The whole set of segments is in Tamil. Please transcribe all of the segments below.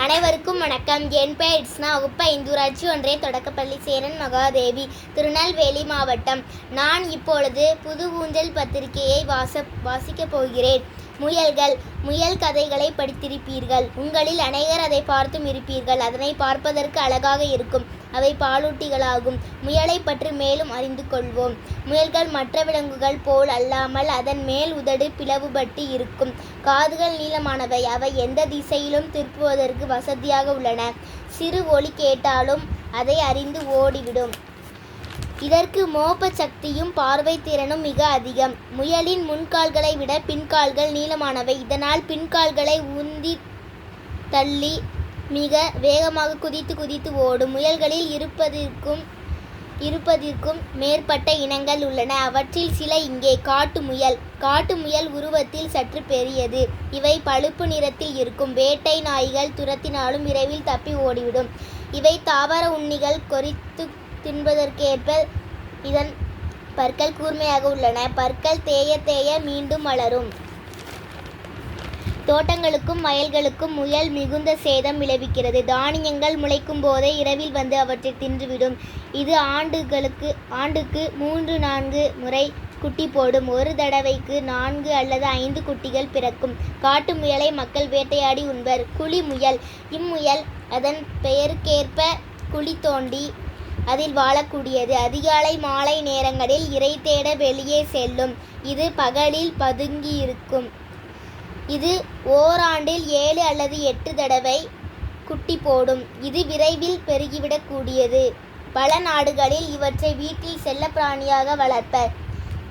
அனைவருக்கும் வணக்கம். என் பெயர் இட்ஸ்னா. வகுப்பு 5 ஊராட்சி ஒன்றிய தொடக்கப்பள்ளி சேரன் மகாதேவி, திருநெல்வேலி மாவட்டம். நான் இப்பொழுது புது ஊஞ்சல் பத்திரிகையை வாசிக்கப் போகிறேன். முயல் கதைகளை படித்திருப்பீர்கள். உங்களில் அநேகர் அதை பார்த்தும் இருப்பீர்கள். அதனை பார்ப்பதற்கு அழகாக இருக்கும். அவை பாலூட்டிகளாகும். முயலை பற்றி மேலும் அறிந்து கொள்வோம். முயல்கள் மற்ற விலங்குகள் போல் அல்லாமல் அதன் மேல் உதடு பிளவுபட்டு இருக்கும். காதுகள் நீளமானவை. அவை எந்த திசையிலும் திருப்புவதற்கு வசதியாக உள்ளன. சிறு ஒலி கேட்டாலும் அதை அறிந்து ஓடிவிடும். இதற்கு மோப்ப சக்தியும் பார்வை திறனும் மிக அதிகம். முயலின் முன்கால்களை விட பின்கால்கள் நீளமானவை. இதனால் பின்கால்களை உந்தி தள்ளி மிக வேகமாக குதித்து ஓடும். முயல்களில் 20ற்கும் மேற்பட்ட இனங்கள் உள்ளன. அவற்றில் சில இங்கே. காட்டு முயல் உருவத்தில் சற்று பெரியது. இவை பழுப்பு நிறத்தில் இருக்கும். வேட்டை நாய்கள் துரத்தினாலும் விரைவில் தப்பி ஓடிவிடும். இவை தாவர உண்ணிகள் கொறித்து தின்பதற்கேற்ப இதன் பற்கள் கூர்மையாக உள்ளன. பற்கள் தேய மீண்டும் வளரும். தோட்டங்களுக்கும் வயல்களுக்கும் முயல் மிகுந்த சேதம் விளைவிக்கிறது. தானியங்கள் முளைக்கும் போதே இரவில் வந்து அவற்றை தின்றுவிடும். இது ஆண்டுக்கு 3-4 முறை குட்டி போடும். ஒரு தடவைக்கு 4 அல்லது 5 குட்டிகள் பிறக்கும். காட்டு முயலை மக்கள் வேட்டையாடி உண்பர். குழி முயல். இம்முயல் அதன் பெயருக்கேற்ப குழி தோண்டி அதில் வாழக்கூடியது. அதிகாலை மாலை நேரங்களில் இரை தேட வெளியே செல்லும். இது பகலில் பதுங்கியிருக்கும். இது ஓராண்டில் 7 அல்லது 8 தடவை குட்டி போடும். இது விரைவில் பெருகிவிடக்கூடியது. பல நாடுகளில் இவற்றை வீட்டில் செல்லப்பிராணியாக வளர்ப்பர்.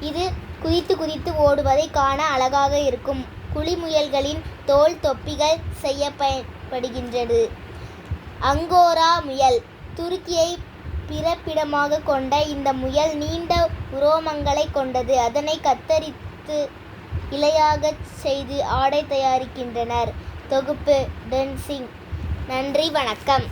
இது குதித்து ஓடுவதை காண அழகாக இருக்கும். குழிமுயல்களின் தோல் தொப்பிகள் செய்ய பயன்படுகின்றது. அங்கோரா முயல். துருக்கியை பிறப்பிடமாக கொண்ட இந்த முயல் நீண்ட உரோமங்களை கொண்டது. அதனை கத்தரித்து இலையாகச் செய்து ஆடை தயாரிக்கின்றனர். தொகுப்பு டென்சிங். நன்றி, வணக்கம்.